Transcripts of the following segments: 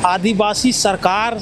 आदिवासी सरकार,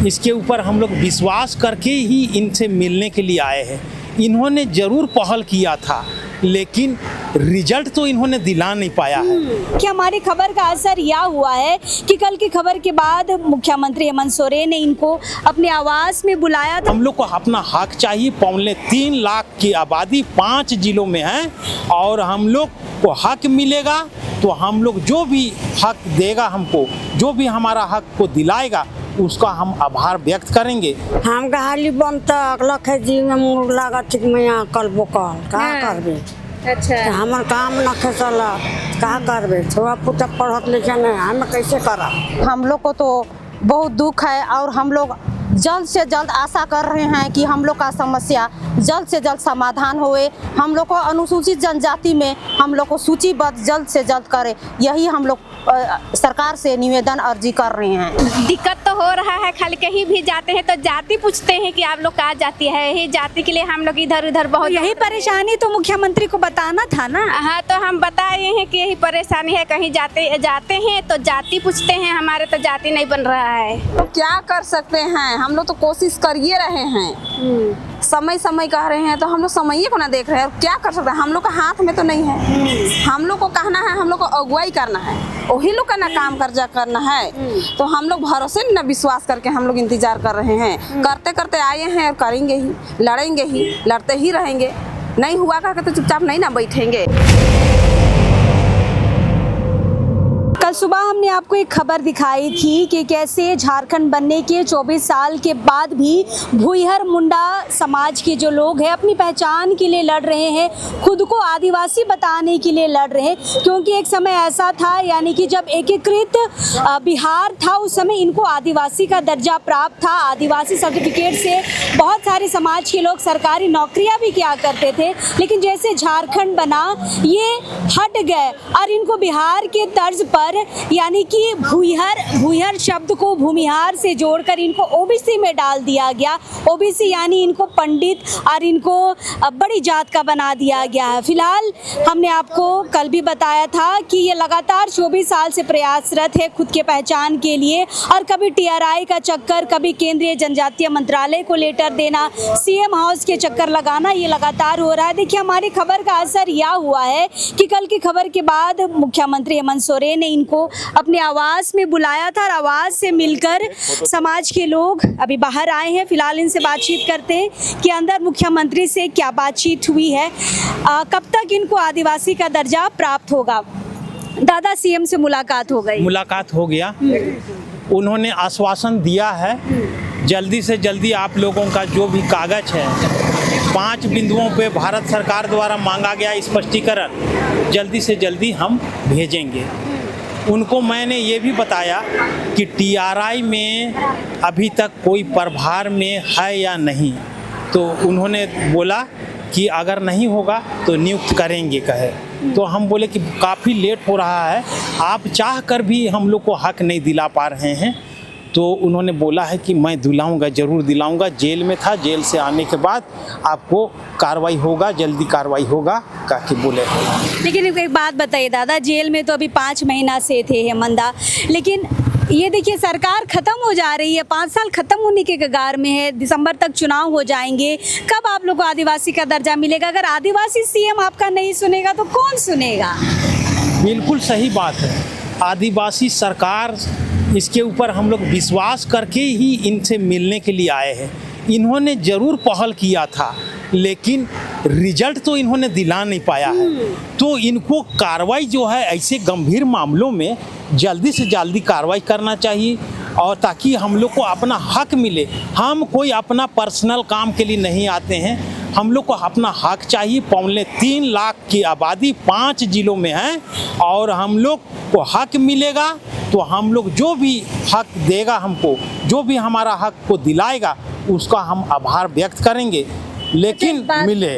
इसके ऊपर हम लोग विश्वास करके ही इनसे मिलने के लिए आए हैं। इन्होंने ज़रूर पहल किया था, लेकिन रिजल्ट तो इन्होंने दिला नहीं पाया है। कि हमारी खबर का असर यह हुआ है कि कल की खबर के बाद मुख्यमंत्री हेमंत सोरेन ने इनको अपने आवास में बुलाया था। हम लोग को अपना हक चाहिए। 3.25 लाख की आबादी 5 जिलों में है और हम लोग को हक मिलेगा तो हम लोग जो भी हक देगा हमको, जो भी हमारा हक को दिलाएगा, उसका हम आभार व्यक्त करेंगे। हम हाली बनता अगला जी में मुँह लागत मैं कल बोकल का करबे। अच्छा, हमार काम न खेसला का करबे। थोड़ा पुता पढ़त लिखे नहीं, हम कैसे करब। हम लोग को तो बहुत दुख है और हम लोग जल्द से जल्द आशा कर रहे हैं कि हम लोग का समस्या जल्द से जल्द समाधान होए। हम लोग को अनुसूचित जनजाति में हम लोग को सूचीबद्ध जल्द से जल्द करे, यही हम लोग सरकार से निवेदन अर्जी कर रहे हैं। दिक्कत तो हो रहा है, खाली कहीं भी जाते हैं तो जाति पूछते हैं कि आप लोग कहाँ जाती है, यही जाति के लिए हम लोग इधर उधर बहुत यही परेशानी तो मुख्यमंत्री को बताना था ना। हाँ, तो हम बता रहे हैं कि यही परेशानी है। कहीं जाते हैं तो जाति पूछते हैं, हमारे तो जाति नहीं बन रहा है। तो क्या कर सकते हैं, हम लोग तो कोशिश कर ही रहे हैं। समय समय कह रहे हैं तो हम लोग समय को ना देख रहे हैं। क्या कर सकते हैं, हम लोग का हाथ में तो नहीं है। हम लोग को कहना है, हम लोग को अगुवाई करना है, वही लोग का ना काम कर्जा करना है। तो हम लोग भरोसे न विश्वास करके हम लोग इंतजार कर रहे हैं। करते करते आए हैं और करेंगे ही, लड़ेंगे ही, लड़ते ही रहेंगे। नहीं हुआ करके तो चुपचाप नहीं ना बैठेंगे। कल सुबह हमने आपको एक खबर दिखाई थी कि कैसे झारखंड बनने के 24 साल के बाद भी भुइहर मुंडा समाज के जो लोग हैं अपनी पहचान के लिए लड़ रहे हैं, खुद को आदिवासी बताने के लिए लड़ रहे हैं। क्योंकि एक समय ऐसा था, यानी कि जब एकीकृत बिहार था, उस समय इनको आदिवासी का दर्जा प्राप्त था। आदिवासी सर्टिफिकेट से बहुत सारे समाज के लोग सरकारी नौकरियां भी किया करते थे। लेकिन जैसे झारखंड बना, ये हट गए और इनको बिहार के तर्ज पर, यानी कि भुइहर शब्द को भूमिहार से जोड़कर इनको ओबीसी में डाल दिया गया। ओबीसी यानी इनको पंडित और इनको बड़ी जात का बना दिया गया है। फिलहाल हमने आपको कल भी बताया था कि ये लगातार 24 साल से प्रयासरत है खुद के पहचान के लिए, और कभी टीआरआई का चक्कर, कभी केंद्रीय जनजातीय मंत्रालय को लेटर देना, सीएम हाउस के चक्कर लगाना, ये लगातार हो रहा है। देखिए, हमारी खबर का असर यह हुआ है कि कल की खबर के बाद मुख्यमंत्री हेमंत सोरेन ने इनको अपने आवास में बुलाया था और आवास से मिलकर समाज के लोग अभी बाहर आए हैं। फिलहाल इनसे बातचीत करते हैं कि अंदर मुख्यमंत्री से क्या बातचीत हुई है, कब तक इनको आदिवासी का दर्जा प्राप्त होगा। दादा, सीएम से मुलाकात हो गई? मुलाकात हो गया। उन्होंने आश्वासन दिया है जल्दी से जल्दी आप लोगों का जो भी कागज है, 5 बिंदुओं पे भारत सरकार द्वारा मांगा गया स्पष्टीकरण, जल्दी से जल्दी हम भेजेंगे। उनको मैंने ये भी बताया कि टीआरआई में अभी तक कोई प्रभार में है या नहीं, तो उन्होंने बोला कि अगर नहीं होगा तो नियुक्त करेंगे कहे। तो हम बोले कि काफ़ी लेट हो रहा है, आप चाह कर भी हम लोग को हक नहीं दिला पा रहे हैं। तो उन्होंने बोला है कि मैं दिलाऊंगा, ज़रूर दिलाऊंगा। जेल में था, जेल से आने के बाद आपको कार्रवाई होगा, जल्दी कार्रवाई होगा कह के बोले। लेकिन एक बात बताइए दादा, जेल में तो अभी 5 महीना से थे हेमंदा, लेकिन ये देखिए सरकार खत्म हो जा रही है, 5 साल खत्म होने के कगार में है, दिसंबर तक चुनाव हो जाएंगे। कब आप लोग को आदिवासी का दर्जा मिलेगा? अगर आदिवासी सीएम आपका नहीं सुनेगा तो कौन सुनेगा? बिल्कुल सही बात है। आदिवासी सरकार, इसके ऊपर हम लोग विश्वास करके ही इनसे मिलने के लिए आए हैं। इन्होंने ज़रूर पहल किया था, लेकिन रिजल्ट तो इन्होंने दिला नहीं पाया है। तो इनको कार्रवाई जो है, ऐसे गंभीर मामलों में जल्दी से जल्दी कार्रवाई करना चाहिए, और ताकि हम लोग को अपना हक मिले। हम कोई अपना पर्सनल काम के लिए नहीं आते हैं, हम लोग को अपना हक चाहिए। 3.25 लाख की आबादी 5 जिलों में है और हम लोग को हक मिलेगा तो हम लोग जो भी हक देगा हमको, जो भी हमारा हक को दिलाएगा, उसका हम आभार व्यक्त करेंगे। लेकिन मिले।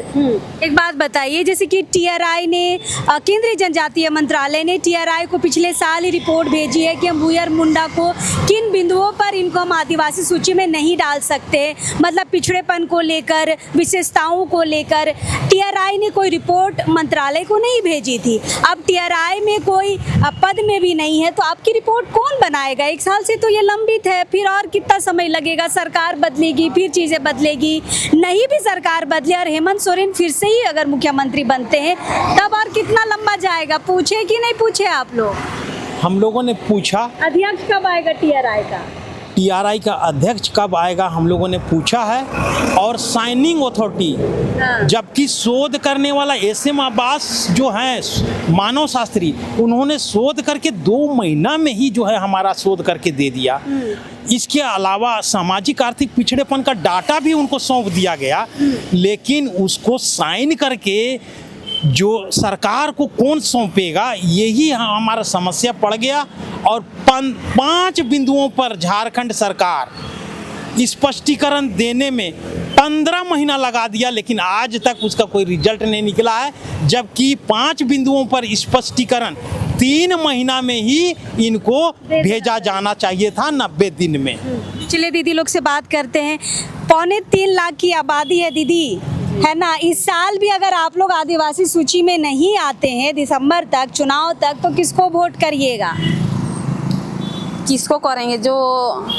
एक बात बताइए, जैसे कि टीआरआई ने केंद्रीय जनजातीय मंत्रालय ने टीआरआई को पिछले साल ही रिपोर्ट भेजी है कि हम भूयर मुंडा को किन बिंदुओं पर इनको हम आदिवासी सूची में नहीं डाल सकते, मतलब पिछड़ेपन को लेकर, विशेषताओं को लेकर टीआरआई ने कोई रिपोर्ट मंत्रालय को नहीं भेजी थी। अब टीआरआई में कोई पद में भी नहीं है, तो आपकी रिपोर्ट कौन बनाएगा? 1 साल से तो ये लंबित है, फिर और कितना समय लगेगा? सरकार बदलेगी, फिर चीज़ें बदलेगी, नहीं भी सरकार बदले और हेमंत सोरेन फिर से ही अगर मुख्यमंत्री बनते हैं तब और कितना लंबा जाएगा? पूछे कि नहीं पूछे आप लोग? हम लोगों ने पूछा। अध्यक्ष कब आएगा टीआरआई का? टीआरआई का अध्यक्ष कब आएगा हम लोगों ने पूछा है। और साइनिंग अथॉरिटी, जबकि शोध करने वाला एसएम अब्बास जो हैं मानव शास्त्री, उन्होंने शोध करके 2 महीना में ही जो है हमारा शोध करके दे दिया। इसके अलावा सामाजिक आर्थिक पिछड़ेपन का डाटा भी उनको सौंप दिया गया, लेकिन उसको साइन करके जो सरकार को कौन सौंपेगा, यही हमारा समस्या पड़ गया। और 5 बिंदुओं पर झारखंड सरकार स्पष्टीकरण देने में 15 महीना लगा दिया, लेकिन आज तक उसका कोई रिजल्ट नहीं निकला है, जबकि 5 बिंदुओं पर स्पष्टीकरण 3 महीना में ही इनको भेजा जाना चाहिए था, 90 दिन में। चलिए दीदी लोग से बात करते हैं। 3.25 लाख की आबादी है दीदी, है ना? इस साल भी अगर आप लोग आदिवासी सूची में नहीं आते हैं दिसंबर तक, चुनाव तक, तो किसको वोट करिएगा? किसको करेंगे? जो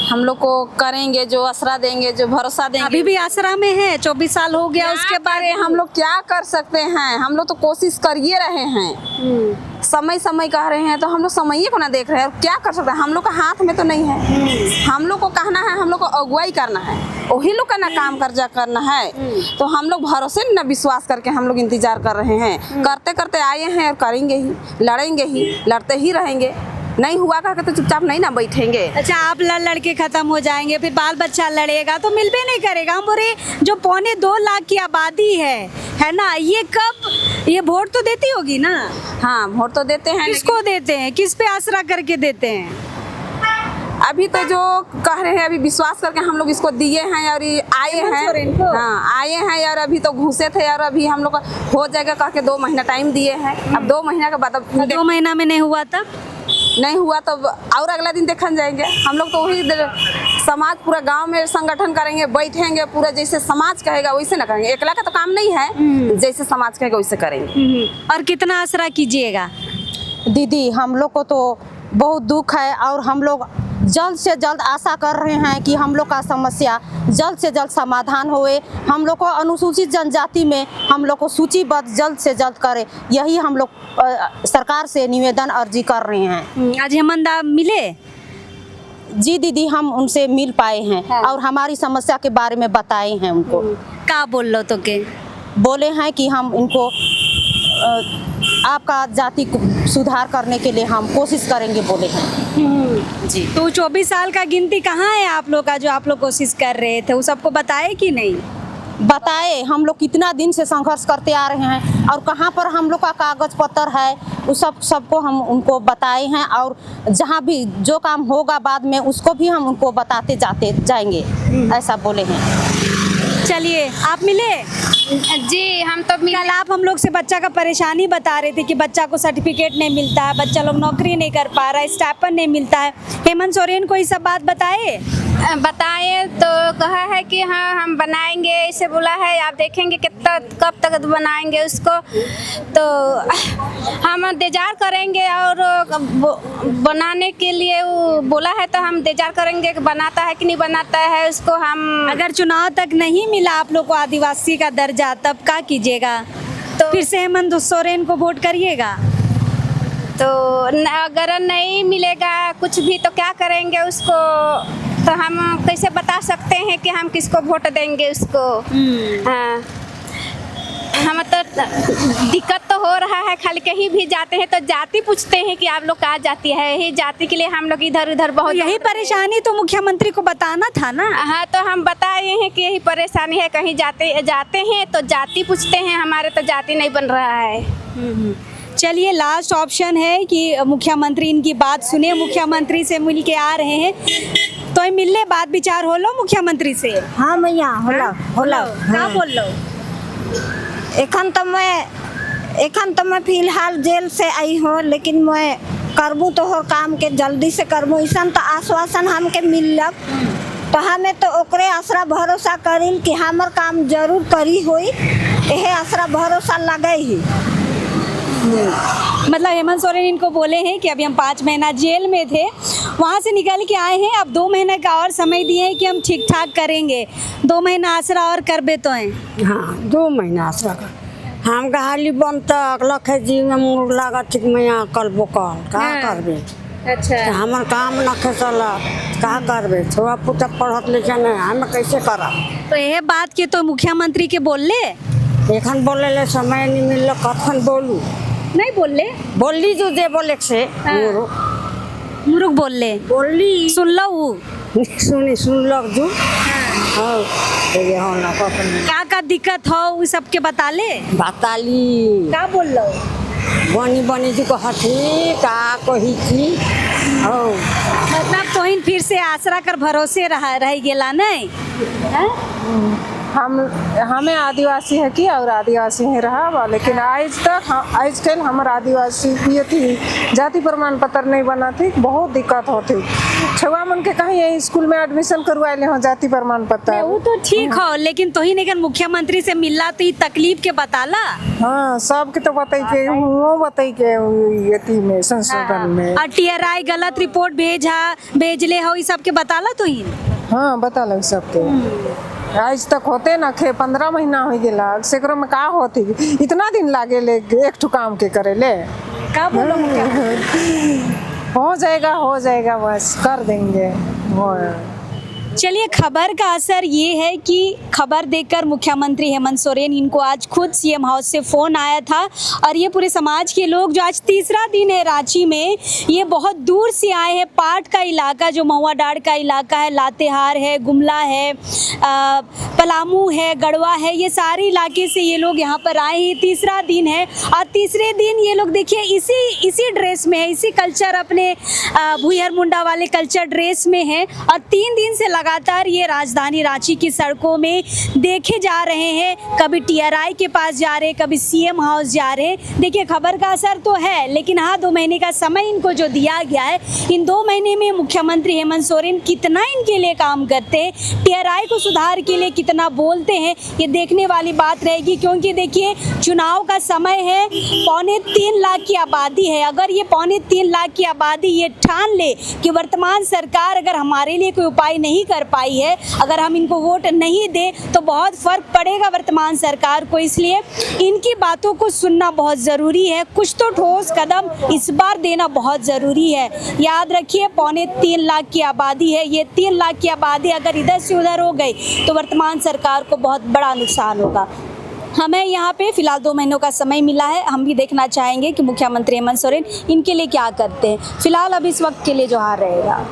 हम लोग को करेंगे, जो आसरा देंगे, जो भरोसा देंगे। अभी भी आसरा में है, 24 साल हो गया, उसके बाद हम लोग क्या कर सकते हैं? हम लोग तो कोशिश कर ही रहे हैं, समय समय कह रहे हैं, तो हम लोग समय को ना देख रहे हैं, और क्या कर सकते हैं? हम लोग का हाथ में तो नहीं है। हम लोग को कहना है, हम लोग को अगुवाई करना है, वही लोग का ना काम कर्जा करना है। तो हम लोग भरोसे न विश्वास करके हम लोग इंतजार कर रहे हैं, करते करते आए हैं और करेंगे ही, लड़ेंगे ही, लड़ते ही रहेंगे। नहीं हुआ कहा तो चुपचाप नहीं ना बैठेंगे। अच्छा, आप लड़ के खत्म हो जाएंगे, फिर बाल बच्चा लड़ेगा तो मिल भी नहीं करेगा। हम बोले जो 2.25 लाख की आबादी है ना, ये कब ये वोट तो देती होगी ना? हाँ, वोट तो देते हैं। किसको देते हैं? किस पे आसरा करके देते हैं? अभी तो जो कह रहे हैं, अभी विश्वास करके हम लोग इसको दिए हैं और ये आए हैं। हाँ, आए हैं और अभी तो घुसे थे, और अभी हम लोग का हो जाएगा कह के 2 महीना टाइम दिए हैं। अब 2 महीना के बाद, अब 2 महीना में नहीं हुआ तब? नहीं हुआ तो और अगला दिन देखन जाएंगे। हम लोग तो वही समाज पूरा गांव में संगठन करेंगे, बैठेंगे, पूरा जैसे समाज कहेगा वैसे ना करेंगे। एकला का तो काम नहीं है, जैसे समाज कहेगा वैसे करेंगे। और कितना आसरा कीजिएगा? दीदी, हम लोग को तो बहुत दुख है और हम लोग जल्द से जल्द आशा कर रहे हैं कि हम लोग का समस्या जल्द से जल्द समाधान होए। हम लोग को अनुसूचित जनजाति में हम लोग को सूचीबद्ध जल्द से जल्द करे, यही हम लोग सरकार से निवेदन अर्जी कर रहे हैं। आज हेमंत मिले? जी दीदी, हम उनसे मिल पाए हैं और हमारी समस्या के बारे में बताए हैं उनको। क्या बोल लो तो के? बोले हैं कि हम उनको आपका जाति को सुधार करने के लिए हम कोशिश करेंगे, बोले हैं। जी, तो 24 साल का गिनती कहाँ है आप लोग का, जो आप लोग कोशिश कर रहे थे? वो सबको बताए कि नहीं? बताए। हम लोग कितना दिन से संघर्ष करते आ रहे हैं और कहाँ पर हम लोग का कागज पत्र है, उस सबको हम उनको बताए हैं, और जहाँ भी जो काम होगा बाद में उसको भी हम उनको बताते जाते जाएंगे, ऐसा बोले हैं। चलिए, आप मिले? जी, हम तो कल आप हम लोग से बच्चा का परेशानी बता रहे थे कि बच्चा को सर्टिफिकेट नहीं मिलता है, बच्चा लोग नौकरी नहीं कर पा रहा है, स्टाइपेंड नहीं मिलता है। हेमंत सोरेन को ये सब बात बताए तो कहा है कि हाँ हम बनाएंगे, ऐसे बोला है। आप देखेंगे कितना कब तक बनाएंगे उसको, तो हम इंतजार करेंगे। और बनाने के लिए वो बोला है, तो हम इंतजार करेंगे कि बनाता है कि नहीं बनाता है उसको। हम अगर चुनाव तक नहीं मिला आप लोग को आदिवासी का दर्जा, तब क्या कीजिएगा? तो फिर से हेमंत सोरेन को वोट करिएगा? तो अगर नहीं मिलेगा कुछ भी तो क्या करेंगे उसको? तो हम कैसे बता सकते हैं कि हम किसको वोट देंगे उसको? हाँ, हम तो दिक्कत तो हो रहा है। खाली कहीं भी जाते हैं तो जाति पूछते हैं कि आप लोग कहाँ जाती है, यही जाति के लिए हम लोग इधर उधर बहुत। यही परेशानी तो मुख्यमंत्री को बताना था ना। हाँ, तो हम बताए हैं कि यही परेशानी है, कहीं जाते हैं तो जाति पूछते हैं, हमारे तो जाति नहीं बन रहा है। चलिए, लास्ट ऑप्शन है कि मुख्यमंत्री इनकी बात सुने, मुख्यमंत्री से मिल के आ रहे हैं, तो मिलने बात विचार हो लो मुख्यमंत्री से। हाँ मैया, होला क्या बोल लो? एखन तो मैं फिलहाल जेल से आई हूँ, लेकिन मैं करबू तो हो काम के जल्दी से करबू। ऐसा तो आश्वासन हमके मिलक, तो हमें तो ओकरे आसरा भरोसा करिल कि हमर काम जरूर करी हुई, यह आसरा भरोसा लगे ही। मतलब हेमंत सोरेन इनको बोले हैं कि अभी हम 5 महीना जेल में थे, वहाँ से निकल के आए हैं, अब 2 महीने का और समय दिए हैं कि हम ठीक ठाक करेंगे। 2 महीना आसरा और करबे तो हैं। हाँ 2 महीना आसरा का हम गहाली बनता लखे जी में मुँह लगा ठीक मैं कल बोकल का करबे। अच्छा, हमर काम न खेसला का करबे, छोड़ा पुता पढ़त लिखे नहीं, हम कैसे करब। तो यह बात के तो मुख्यमंत्री के बोलले, एखन बोले ले समय नहीं मिल, कखन बोलू नहीं बोलले, बोली जो जे बोले से मुरुख बोलले, बोली सुन लो वो सुन लग जो। हाँ का दिक्कत हो वो सबके बता ले, बताली का बोल लो बनी जी को हठी का कही थी। हाँ मतलब तोहिन फिर से आसरा कर भरोसे रह गेला नहीं हैं? हमें आदिवासी है कि और आदिवासी ही रहा, लेकिन आज तक आज कल हमारे आदिवासी ये थी जाति प्रमाण पत्र नहीं बना थी, बहुत दिक्कत होती। छुआ मन के कहीं यही स्कूल में एडमिशन करवाए ले हो जाति प्रमाण पत्र। वो तो ठीक हो, लेकिन तोहिन अगर मुख्यमंत्री से मिलला तो तकलीफ के बताला। हाँ सबके तो बताई के वो बताई के यति में संशोधन में और TRI गलत रिपोर्ट भेजले हो, ये सब के बताला तोहिन। हाँ बता लग सबके आज तक होते ना खे 15 महीना हो गया, सेकरो में का होती इतना दिन लागे ले एक ठो काम के करे ले। का बोलो हो जाएगा बस कर देंगे। चलिए, खबर का असर ये है कि खबर देखकर मुख्यमंत्री हेमंत सोरेन इनको आज खुद CM हाउस से फ़ोन आया था, और ये पूरे समाज के लोग जो आज तीसरा दिन है रांची में, ये बहुत दूर से आए हैं। पाट का इलाका जो महुआ डाड़ का इलाका है, लातेहार है, गुमला है, पलामू है, गढ़वा है, ये सारे इलाके से ये लोग यहाँ पर आए हैं। तीसरा दिन है और तीसरे दिन ये लोग देखिए इसी ड्रेस में है, इसी कल्चर अपने भुईहर मुंडा वाले कल्चर ड्रेस में है, और 3 दिन से लगातार ये राजधानी रांची की सड़कों में देखे जा रहे हैं। कभी TRI के पास जा रहे, कभी CM हाउस जा रहे। देखिए, खबर का असर तो है, लेकिन हाँ 2 महीने का समय इनको जो दिया गया है, इन 2 महीने में मुख्यमंत्री हेमंत सोरेन कितना इनके लिए काम करते हैं, TRI को सुधार के लिए कितना बोलते हैं, ये देखने वाली बात रहेगी। क्योंकि देखिए, चुनाव का समय है, 3.25 लाख की आबादी है। अगर ये 3.25 लाख की आबादी ये ठान ले कि वर्तमान सरकार अगर हमारे लिए कोई उपाय नहीं कर पाई है, अगर हम इनको वोट नहीं दे तो बहुत फर्क पड़ेगा वर्तमान सरकार को। इसलिए इनकी बातों को सुनना बहुत ज़रूरी है, कुछ तो ठोस कदम इस बार देना बहुत ज़रूरी है। याद रखिए, 3.25 लाख की आबादी है, ये 3 लाख की आबादी अगर इधर से उधर हो गई तो वर्तमान सरकार को बहुत बड़ा नुकसान होगा। हमें यहाँ पे फिलहाल 2 महीनों का समय मिला है, हम भी देखना चाहेंगे कि मुख्यमंत्री हेमंत सोरेन इनके लिए क्या करते हैं। फिलहाल अब इस वक्त के लिए जोहार रहेगा।